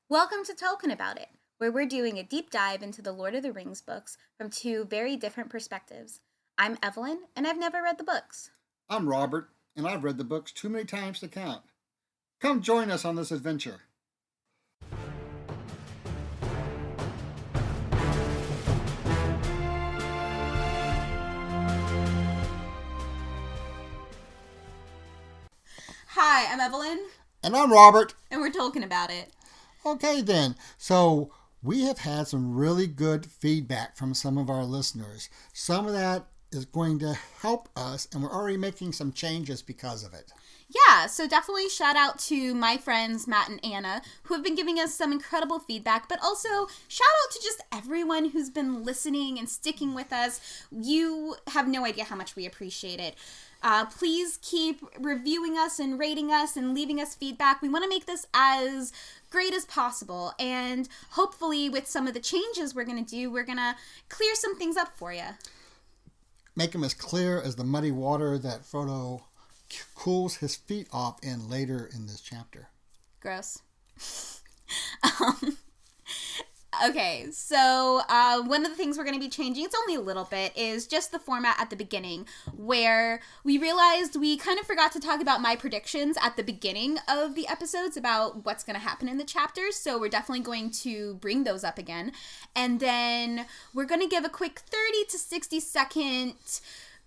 Welcome to Talkin' About It, where we're doing a deep dive into the Lord of the Rings books from two very different perspectives. I'm Evelyn, and I've never read the books. I'm Robert, and I've read the books too many times to count. Come join us on this adventure. Hi, I'm Evelyn, And I'm Robert. and we're talking about it. Okay, then. So, we have had some really good feedback from some of our listeners. Some of that is going to help us, and we're already making some changes because of it. Yeah, so definitely shout out to my friends Matt and Anna, who have been giving us some incredible feedback, but also shout out to just everyone who's been listening and sticking with us. You have no idea how much we appreciate it. Please keep reviewing us and rating us and leaving us feedback. We want to make this as great as possible, and hopefully with some of the changes we're going to do, we're going to clear some things up for you. Make them as clear as the muddy water that Frodo cools his feet off in later in this chapter. Gross. Okay, so one of the things we're going to be changing, it's only a little bit, is just the format at the beginning, where we realized we kind of forgot to talk about my predictions at the beginning of the episodes about what's going to happen in the chapters, so we're definitely going to bring those up again. And then we're going to give a quick 30 to 60 second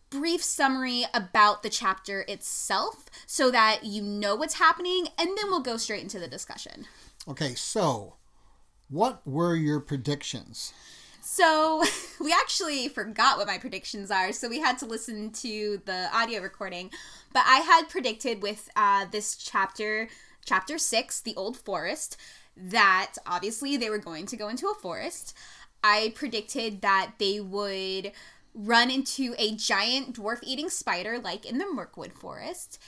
brief summary about the chapter itself so that you know what's happening, and then we'll go straight into the discussion. Okay, so what were your predictions? So we actually forgot what my predictions are, so we had to listen to the audio recording. But I had predicted with this chapter 6, The Old Forest, that obviously they were going to go into a forest. I predicted that they would run into a giant dwarf-eating spider like in the Mirkwood Forest,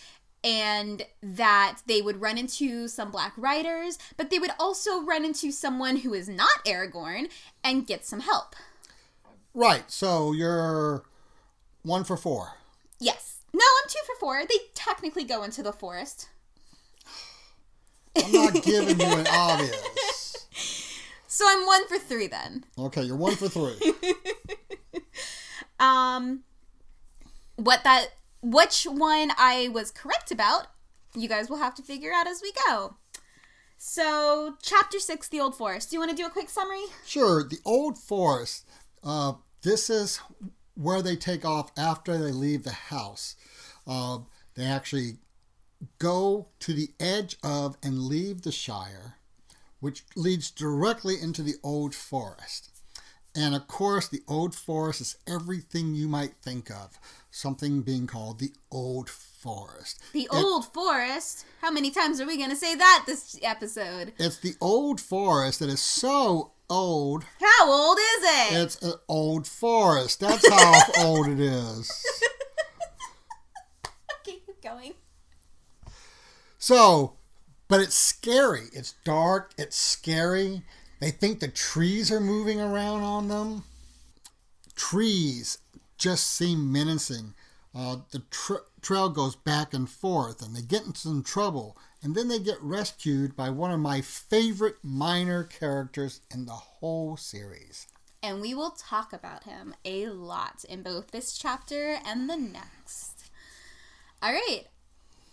and that they would run into some Black Riders, but they would also run into someone who is not Aragorn and get some help. Right, so you're 1 for 4. Yes. No, I'm 2 for 4. They technically go into the forest. I'm not giving you an obvious. So I'm 1 for 3 then. Okay, you're 1 for 3. Which one I was correct about, you guys will have to figure out as we go. So, Chapter 6, The Old Forest. Do you want to do a quick summary? Sure, the Old Forest. This is where they take off after they leave the house. They actually go to the edge of and leave the Shire, which leads directly into the Old Forest. And of course, the Old Forest is everything you might think of. Something being called the Old Forest. Old Forest? How many times are we going to say that this episode? It's the Old Forest that is so old. How old is it? It's an old forest. That's how old it is. Okay, keep going. So, but it's scary. It's dark. It's scary. They think the trees are moving around on them. Trees just seem menacing. The trail goes back and forth, and they get into some trouble. And then they get rescued by one of my favorite minor characters in the whole series. And we will talk about him a lot in both this chapter and the next. All right.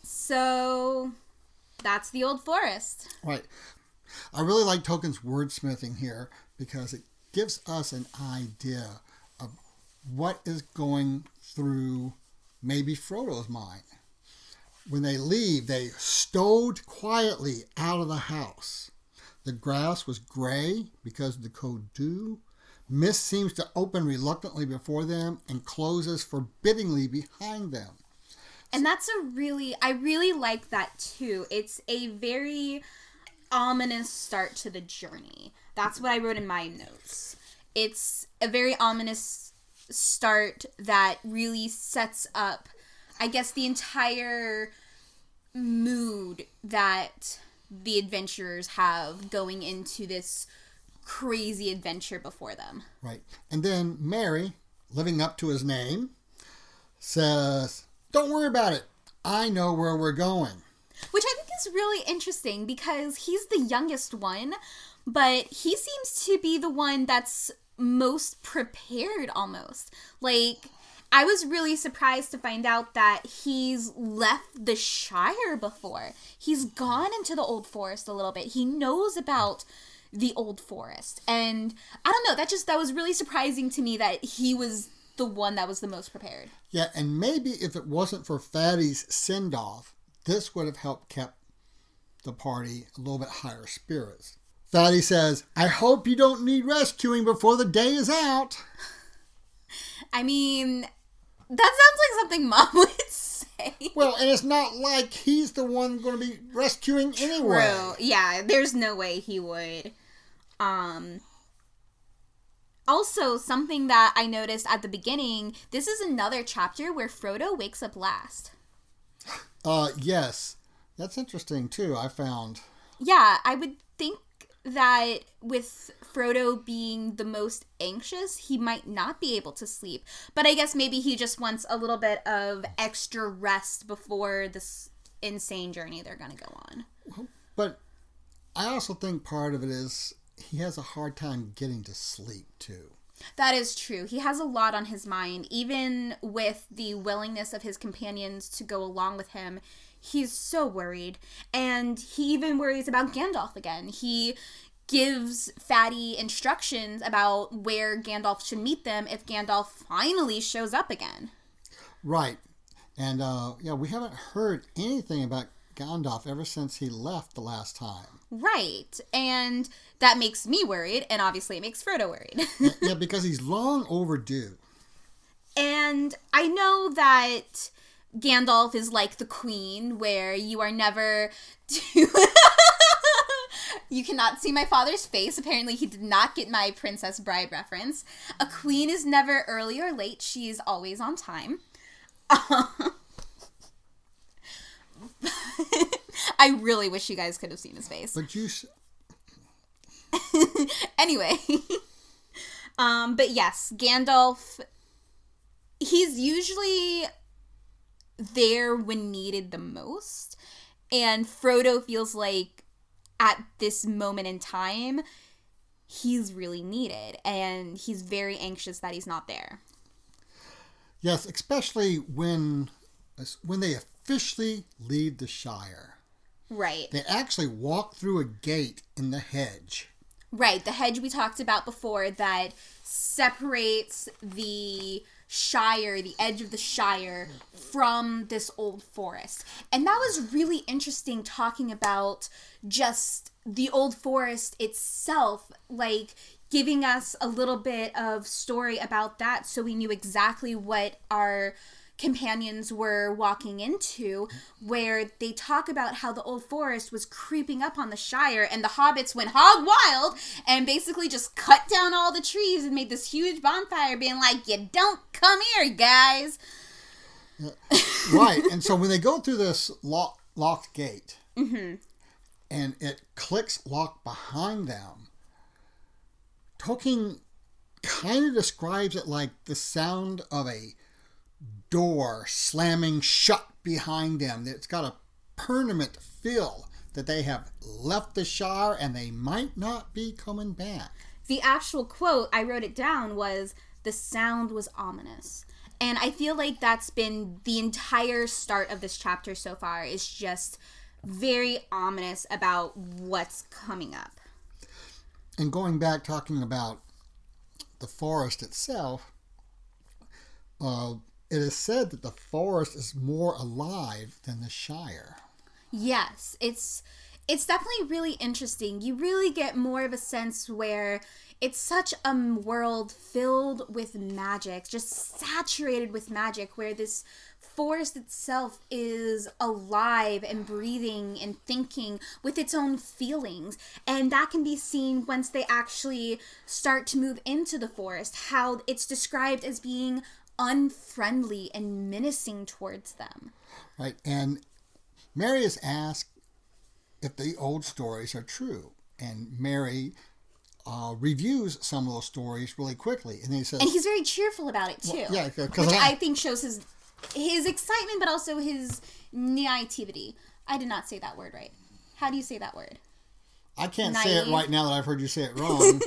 So that's the Old Forest. Right. I really like Tolkien's wordsmithing here because it gives us an idea of what is going through maybe Frodo's mind. When they leave, they stowed quietly out of the house. The grass was gray because of the cold dew. Mist seems to open reluctantly before them and closes forbiddingly behind them. And that's I really like that too. It's a very ominous start to the journey. That's what I wrote in my notes. It's a very ominous start that really sets up, I guess, the entire mood that the adventurers have going into this crazy adventure before them. Right. And then Merry, living up to his name, says, "Don't worry about it. I know where we're going." Which I think he's really interesting because he's the youngest one, but he seems to be the one that's most prepared almost. Like, I was really surprised to find out that he's left the Shire before. He's gone into the Old Forest a little bit. He knows about the Old Forest. And I don't know, that was really surprising to me that he was the one that was the most prepared. Yeah, and maybe if it wasn't for Fatty's send-off, this would have helped keep the party a little bit higher spirits. Fatty says, I hope you don't need rescuing before the day is out. I mean, that sounds like something Mom would say. Well, and it's not like he's the one going to be rescuing anyway. True. Yeah, there's no way he would. Also, something that I noticed at the beginning, this is another chapter where Frodo wakes up last. Yes. That's interesting, too, I found. Yeah, I would think that with Frodo being the most anxious, he might not be able to sleep. But I guess maybe he just wants a little bit of extra rest before this insane journey they're going to go on. But I also think part of it is he has a hard time getting to sleep, too. That is true. He has a lot on his mind. Even with the willingness of his companions to go along with him, he's so worried. And he even worries about Gandalf again. He gives Fatty instructions about where Gandalf should meet them if Gandalf finally shows up again. Right. And, we haven't heard anything about Gandalf ever since he left the last time. Right. And that makes me worried, and obviously it makes Frodo worried. Yeah, because he's long overdue. And I know that Gandalf is like the queen, where you are never You cannot see my father's face. Apparently he did not get my Princess Bride reference. A queen is never early or late. She is always on time. I really wish you guys could have seen his face. But you... Anyway. But yes, Gandalf, he's usually there when needed the most. And Frodo feels like at this moment in time, he's really needed. And he's very anxious that he's not there. Yes, especially when they officially leave the Shire. Right. They actually walk through a gate in the hedge. Right, the hedge we talked about before that separates the Shire, the edge of the Shire, from this old forest. And that was really interesting, talking about just the old forest itself, like giving us a little bit of story about that so we knew exactly what our companions were walking into, where they talk about how the old forest was creeping up on the Shire and the hobbits went hog wild and basically just cut down all the trees and made this huge bonfire, being like, you don't come here, guys. Right. And so when they go through this locked gate, mm-hmm. and it clicks locked behind them, Tolkien kind of describes it like the sound of a door slamming shut behind them. It's got a permanent feel that they have left the Shire and they might not be coming back. The actual quote, I wrote it down, was, the sound was ominous. And I feel like that's been the entire start of this chapter so far, is just very ominous about what's coming up. And going back, talking about the forest itself, it is said that the forest is more alive than the Shire. Yes, it's definitely really interesting. You really get more of a sense where it's such a world filled with magic, just saturated with magic, where this forest itself is alive and breathing and thinking with its own feelings. And that can be seen once they actually start to move into the forest, how it's described as being unfriendly and menacing towards them. Right, and Mary is asked if the old stories are true, and Mary reviews some of those stories really quickly, and he says, and he's very cheerful about it too. Well, yeah, which I think shows his excitement, but also his naivety. I did not say that word right. How do you say that word? I can't say it right now that I've heard you say it wrong.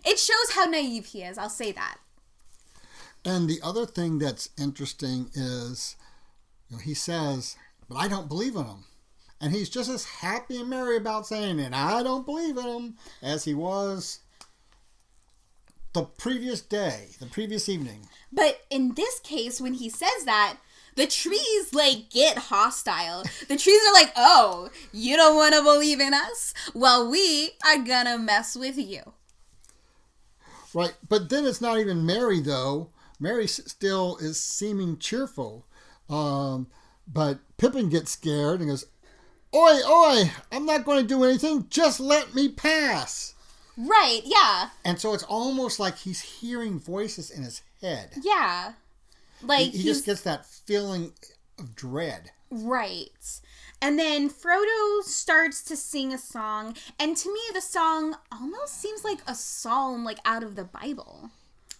It shows how naive he is. I'll say that. And the other thing that's interesting is, he says, but I don't believe in him. And he's just as happy and merry about saying it. I don't believe in him as he was the previous day, the previous evening. But in this case, when he says that, the trees, get hostile. The trees are like, oh, you don't want to believe in us? Well, we are gonna mess with you. Right, but then it's not even Mary, though. Mary still is seeming cheerful. But Pippin gets scared and goes, oi, oi, I'm not going to do anything. Just let me pass. Right, yeah. And so it's almost like he's hearing voices in his head. Yeah. He just gets that feeling of dread. Right. And then Frodo starts to sing a song. And to me, the song almost seems like a psalm, out of the Bible.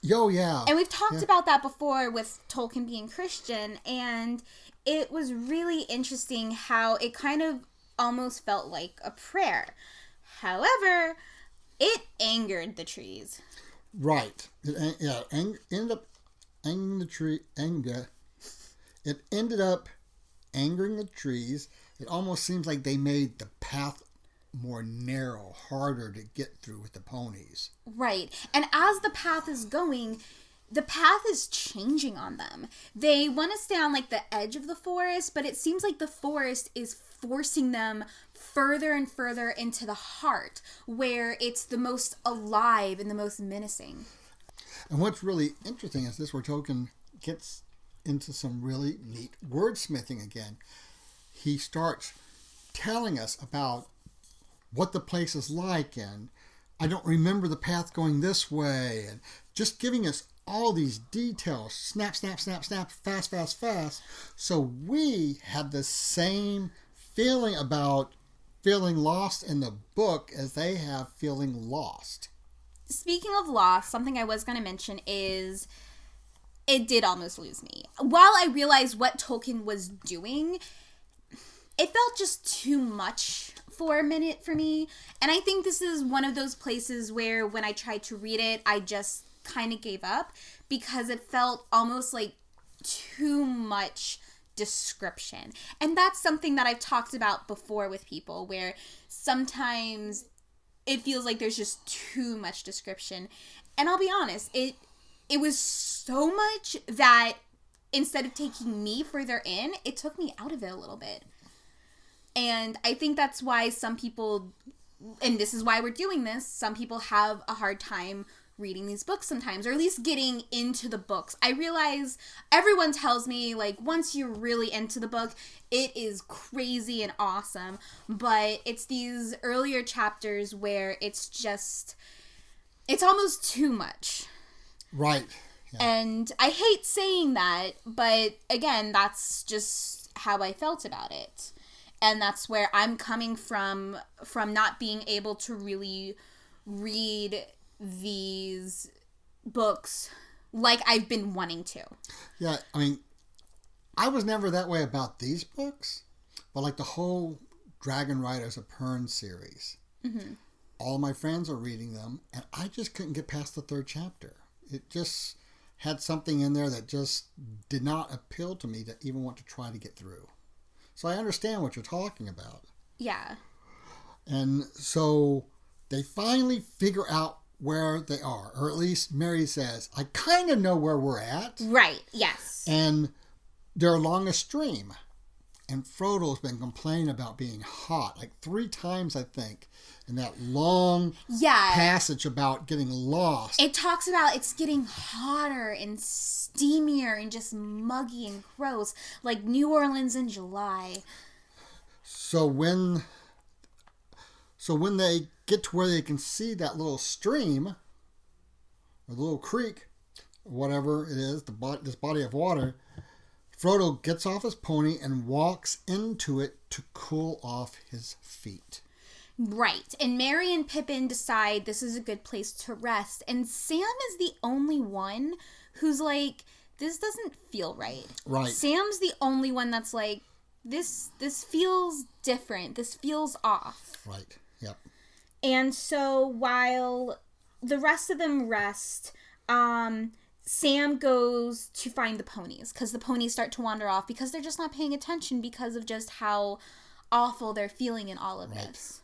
Yo, yeah. And we've talked about that before with Tolkien being Christian. And it was really interesting how it kind of almost felt like a prayer. However, it angered the trees. Right. It ended up angering the tree. It ended up angering the trees. It almost seems like they made the path more narrow, harder to get through with the ponies. Right. And as the path is going, the path is changing on them. They want to stay on the edge of the forest, but it seems like the forest is forcing them further and further into the heart, where it's the most alive and the most menacing. And what's really interesting is this, where Tolkien gets into some really neat wordsmithing again. He starts telling us about what the place is like, and I don't remember the path going this way, and just giving us all these details, snap, snap, snap, snap, fast, fast, fast. So we have the same feeling about feeling lost in the book as they have feeling lost. Speaking of lost, something I was going to mention is it did almost lose me. While I realized what Tolkien was doing, it felt just too much for a minute for me. And I think this is one of those places where when I tried to read it, I just kind of gave up because it felt almost like too much description. And that's something that I've talked about before with people, where sometimes it feels like there's just too much description. And I'll be honest, it was so much that instead of taking me further in, it took me out of it a little bit. And I think that's why some people, and this is why we're doing this, some people have a hard time reading these books sometimes, or at least getting into the books. I realize everyone tells me, once you're really into the book, it is crazy and awesome, but it's these earlier chapters where it's almost too much. Right. Yeah. And I hate saying that, but again, that's just how I felt about it. And that's where I'm coming from not being able to really read these books like I've been wanting to. Yeah, I mean, I was never that way about these books, but the whole Dragon Riders of Pern series. Mm-hmm. All my friends are reading them, and I just couldn't get past the third chapter. It just had something in there that just did not appeal to me to even want to try to get through. So I understand what you're talking about. Yeah. And so they finally figure out where they are, or at least Mary says, I kind of know where we're at. Right, yes. And they're along a stream. And Frodo's been complaining about being hot, 3 times, I think, in that long passage about getting lost. It talks about it's getting hotter and steamier and just muggy and gross, like New Orleans in July. So when they get to where they can see that little stream, or the little creek, or whatever it is, this body of water, Frodo gets off his pony and walks into it to cool off his feet. Right. And Merry and Pippin decide this is a good place to rest. And Sam is the only one who's like, this doesn't feel right. Right. Sam's the only one that's like, this feels different. This feels off. Right. Yep. And so while the rest of them rest, Sam goes to find the ponies because the ponies start to wander off because they're just not paying attention because of just how awful they're feeling in all of this.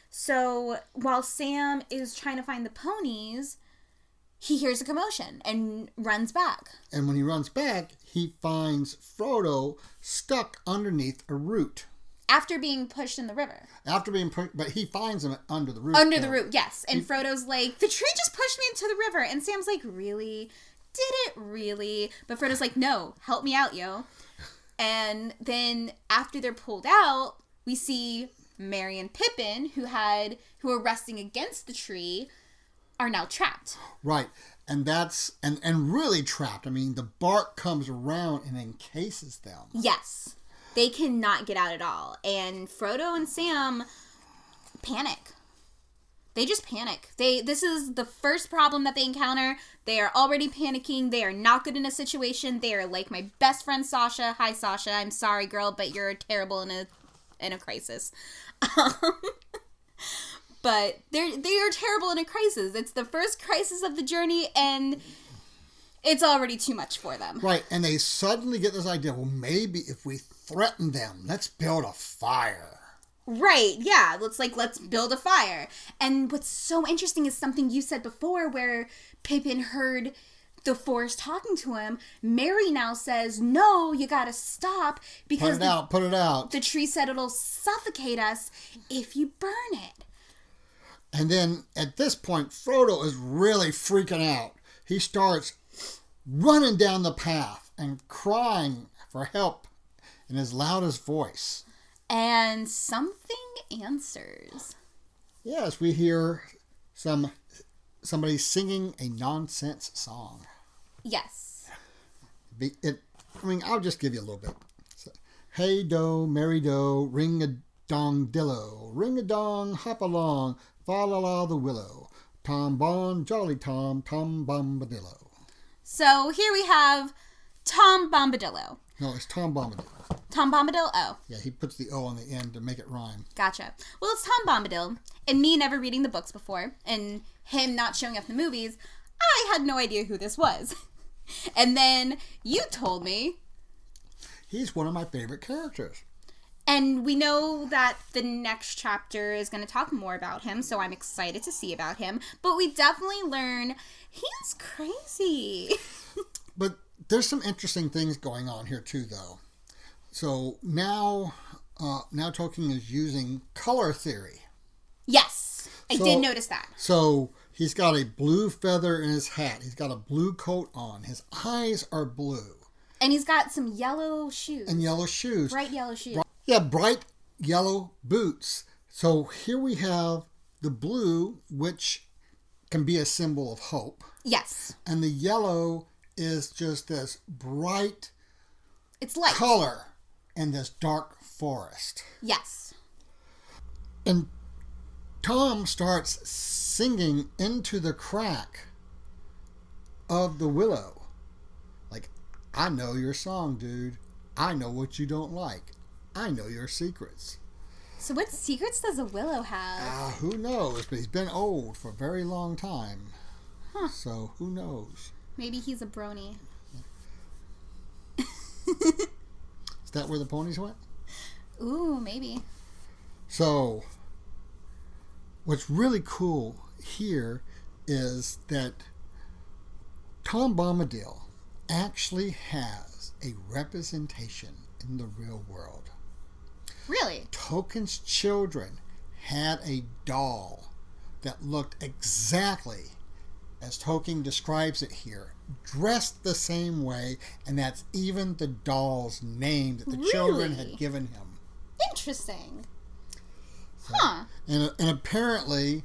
So while Sam is trying to find the ponies, he hears a commotion and runs back. And when he runs back, he finds Frodo stuck underneath a root. After being pushed in the river. But he finds him under the root. Under the root, yes. And Frodo's like, the tree just pushed me into the river. And Sam's like, really? Did it really? But Frodo's like, no, help me out, yo. And then after they're pulled out, we see Merry and Pippin, who were resting against the tree, are now trapped. Right. And that's and really trapped. I mean, the bark comes around and encases them. Yes. They cannot get out at all. And Frodo and Sam panic. They just panic. This is the first problem that they encounter. They are already panicking. They are not good in a situation. They are like my best friend Sasha. Hi Sasha. I'm sorry, girl, but you're terrible in a crisis. But they are terrible in a crisis. It's the first crisis of the journey, and it's already too much for them. Right, and they suddenly get this idea, well, maybe if we threaten them, let's build a fire. Right, yeah, let's build a fire. And what's so interesting is something you said before where Pippin heard the forest talking to him. Merry now says, no, you gotta stop because put it out. The tree said it'll suffocate us if you burn it. And then at this point, Frodo is really freaking out. He starts running down the path and crying for help in his loudest voice. And something answers. Yes, we hear somebody singing a nonsense song. Yes. I'll just give you a little bit. Hey do, merry do, ring a dong dillo, ring a dong, hop along, fa la la the willow, Tom Bon, jolly Tom, Tom Bombadillo. So here we have Tom Bombadillo. No, it's Tom Bombadil. Tom Bombadil? Oh. Yeah, he puts the O on the end to make it rhyme. Gotcha. Well, it's Tom Bombadil, and me never reading the books before, and him not showing up in the movies, I had no idea who this was. And then you told me. He's one of my favorite characters. And we know that the next chapter is going to talk more about him, so I'm excited to see about him. But we definitely learn he's crazy. But there's some interesting things going on here too, though. So now Tolkien is using color theory. Yes, I did notice that. So he's got a blue feather in his hat. He's got a blue coat on. His eyes are blue. And he's got some yellow shoes. And yellow shoes. Bright yellow shoes. Bright yellow boots. So here we have the blue, which can be a symbol of hope. Yes. And the yellow is just this bright light color in this dark forest. Yes. And Tom starts singing into the crack of the willow. Like, I know your song, dude. I know what you don't like. I know your secrets. So what secrets does a willow have? Who knows? But he's been old for a very long time. Huh. So who knows? Maybe he's a brony. Is that where the ponies went? Ooh, maybe. So, what's really cool here is that Tom Bombadil actually has a representation in the real world. Really? Tolkien's children had a doll that looked exactly as Tolkien describes it here, dressed the same way, and that's even the doll's name that the children had given him. Interesting. So, and apparently,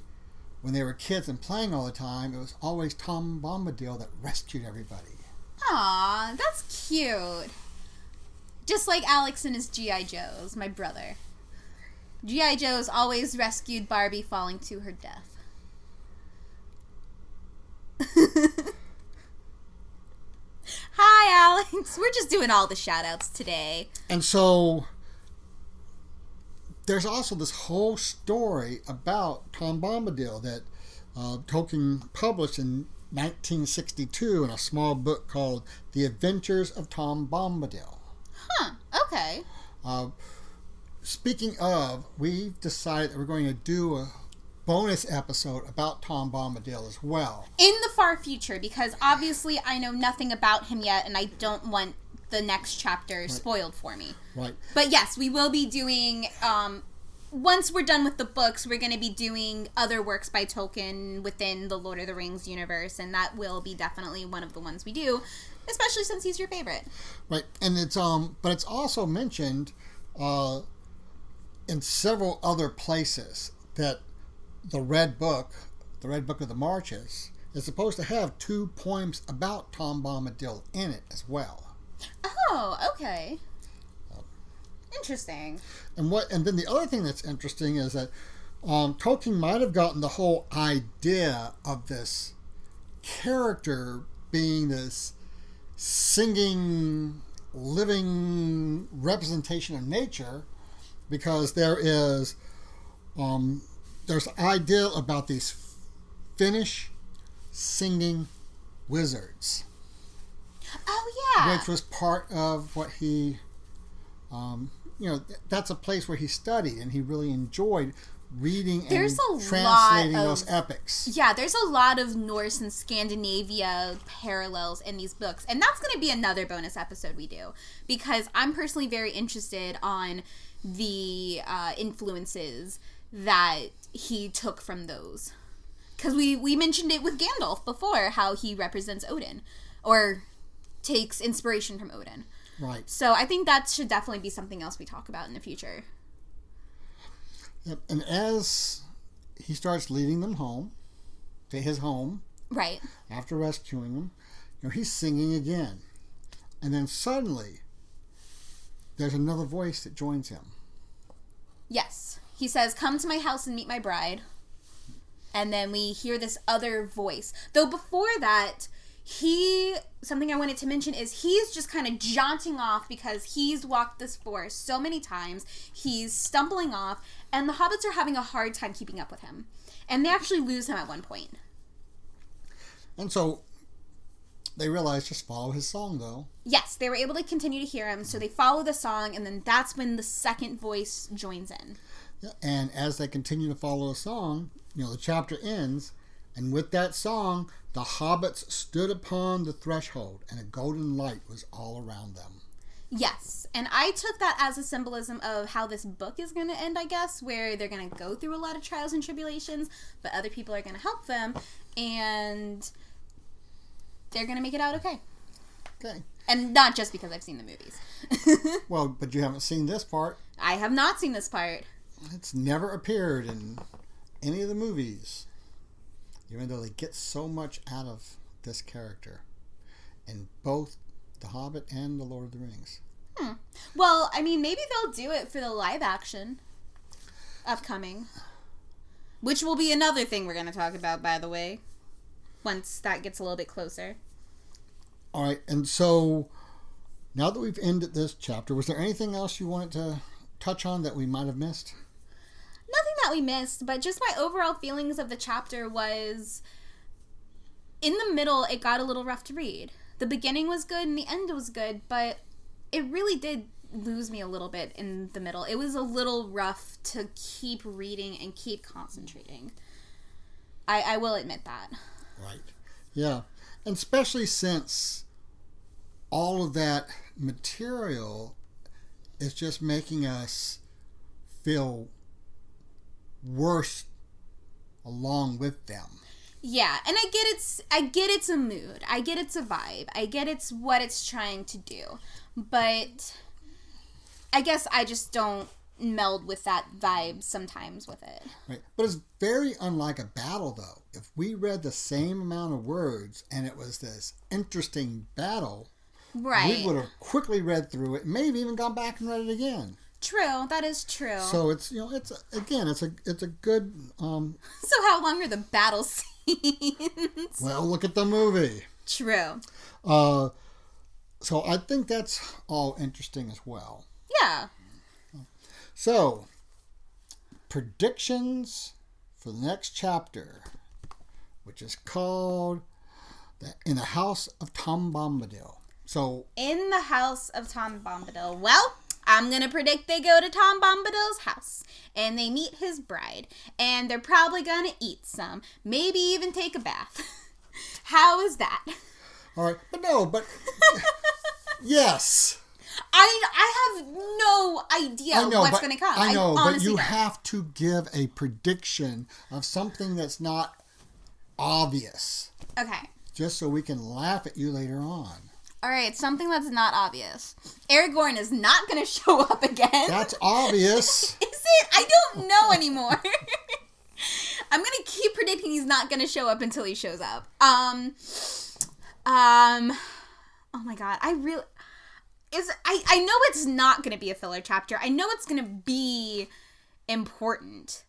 when they were kids and playing all the time, it was always Tom Bombadil that rescued everybody. Aw, that's cute. Just like Alex and his G.I. Joes, my brother. G.I. Joe's always rescued Barbie falling to her death. Hi, Alex. We're just doing all the shout-outs today. And so there's also this whole story about Tom Bombadil that Tolkien published in 1962 in a small book called The Adventures of Tom Bombadil. Huh, okay. Speaking of, we've decided that we're going to do a bonus episode about Tom Bombadil as well. In the far future, because obviously I know nothing about him yet, and I don't want the next chapter spoiled for me. Right. But yes, we will be doing, once we're done with the books, we're going to be doing other works by Tolkien within the Lord of the Rings universe, and that will be definitely one of the ones we do, especially since he's your favorite. Right, and it's but it's also mentioned in several other places that the Red Book of the Marches, is supposed to have 2 poems about Tom Bombadil in it as well. Oh, okay. Interesting. And then the other thing that's interesting is that Tolkien might have gotten the whole idea of this character being this singing, living representation of nature, because there's an idea about these Finnish singing wizards. Oh, yeah. Which was part of what he, that's a place where he studied, and he really enjoyed reading and translating those epics. Yeah, there's a lot of Norse and Scandinavia parallels in these books, and that's going to be another bonus episode we do, because I'm personally very interested on the influences that he took from those. Because we mentioned it with Gandalf before, how he represents Odin, or takes inspiration from Odin. Right. So I think that should definitely be something else we talk about in the future. Yep. And as he starts leading them home, to his home, right, after rescuing them, he's singing again. And then suddenly, there's another voice that joins him. Yes. He says, "Come to my house and meet my bride." And then we hear this other voice. Though before that, something I wanted to mention is he's just kind of jaunting off because he's walked this forest so many times. He's stumbling off, and the hobbits are having a hard time keeping up with him. And they actually lose him at one point. And so they realize just follow his song, though. Yes, they were able to continue to hear him, so they follow the song, and then that's when the second voice joins in. Yeah, and as they continue to follow the song, the chapter ends, and with that song, the hobbits stood upon the threshold, and a golden light was all around them. Yes, and I took that as a symbolism of how this book is going to end, I guess, where they're going to go through a lot of trials and tribulations, but other people are going to help them, and they're going to make it out okay. Okay. And not just because I've seen the movies. Well, but you haven't seen this part. I have not seen this part. It's never appeared in any of the movies, even though they get so much out of this character in both The Hobbit and The Lord of the Rings. Well, I mean, maybe they'll do it for the live action upcoming, which will be another thing we're going to talk about, by the way, once that gets a little bit closer. All right, and so now that we've ended this chapter, was there anything else you wanted to touch on that we might have missed? Nothing that we missed, but just my overall feelings of the chapter was, in the middle, it got a little rough to read. The beginning was good and the end was good, but it really did lose me a little bit in the middle. It was a little rough to keep reading and keep concentrating. I will admit that. Right. Yeah. And especially since all of that material is just making us feel worse along with them. Yeah, and I get it's a mood. I get it's a vibe. I get it's what it's trying to do. But I guess I just don't meld with that vibe sometimes with it. Right. But it's very unlike a battle, though. If we read the same amount of words and it was this interesting battle, right, we would have quickly read through it, maybe even gone back and read it again. True, that is true. So it's it's a good. So how long are the battle scenes? Well, look at the movie. True. So I think that's all interesting as well. Yeah. So predictions for the next chapter, which is called In the House of Tom Bombadil. So, In the House of Tom Bombadil. Well, I'm going to predict they go to Tom Bombadil's house and they meet his bride. And they're probably going to eat some. Maybe even take a bath. How is that? All right. But yes. I have no idea what's going to come. I know, but you don't. have to give a prediction of something that's not obvious. Okay. Just so we can laugh at you later on. All right, something that's not obvious. Aragorn is not going to show up again. That's obvious. Is it? I don't know anymore. I'm going to keep predicting he's not going to show up until he shows up. Oh my god, I know it's not going to be a filler chapter. I know it's going to be important.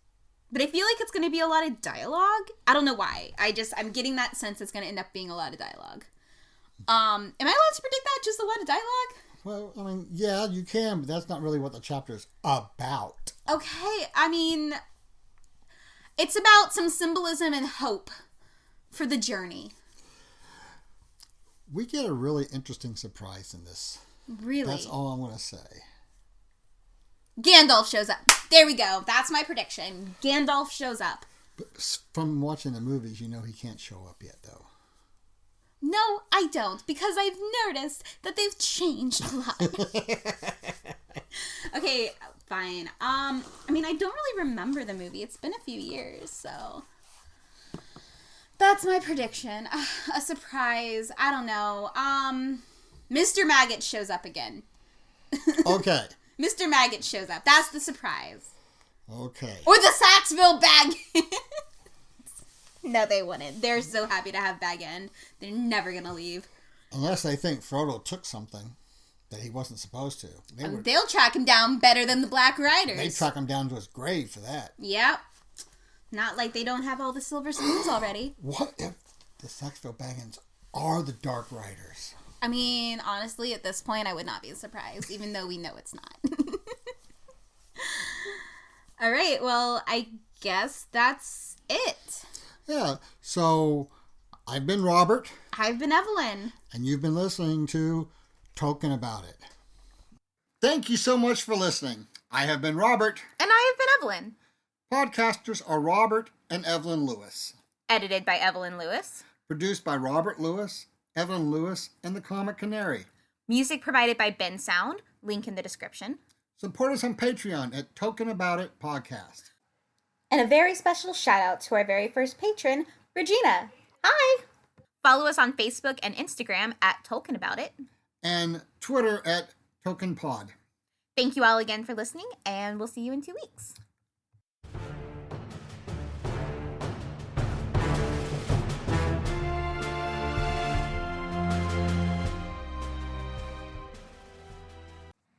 But I feel like it's going to be a lot of dialogue. I don't know why. I'm getting that sense it's going to end up being a lot of dialogue. Am I allowed to predict that? Just a lot of dialogue? Well, I mean, yeah, you can, but that's not really what the chapter is about. Okay, I mean, it's about some symbolism and hope for the journey. We get a really interesting surprise in this. Really? That's all I'm going to say. Gandalf shows up. There we go. That's my prediction. Gandalf shows up. But from watching the movies, you know he can't show up yet, though. No, I don't, because I've noticed that they've changed a lot. Okay, fine. I mean, I don't really remember the movie. It's been a few years, so that's my prediction. A surprise. I don't know. Mr. Maggot shows up again. Okay. Mr. Maggot shows up. That's the surprise. Okay. Or the Saxville Baggins. No, they wouldn't. They're so happy to have Bag End. They're never going to leave. Unless they think Frodo took something that he wasn't supposed to. They'll track him down better than the Black Riders. They track him down to his grave for that. Yep. Not like they don't have all the silver spoons already. What if the Saxville Baggins are the Dark Riders? I mean, honestly, at this point, I would not be surprised, even though we know it's not. All right, well, I guess that's it. Yeah, so I've been Robert. I've been Evelyn. And you've been listening to Talking About It. Thank you so much for listening. I have been Robert. And I have been Evelyn. Podcasters are Robert and Evelyn Lewis. Edited by Evelyn Lewis. Produced by Robert Lewis, Evelyn Lewis, and the Comic Canary. Music provided by Ben Sound. Link in the description. Support us on Patreon at Talking About It Podcast. And a very special shout out to our very first patron, Regina. Hi! Follow us on Facebook and Instagram at Tolkien About It. And Twitter at TolkienPod. Thank you all again for listening, and we'll see you in 2 weeks.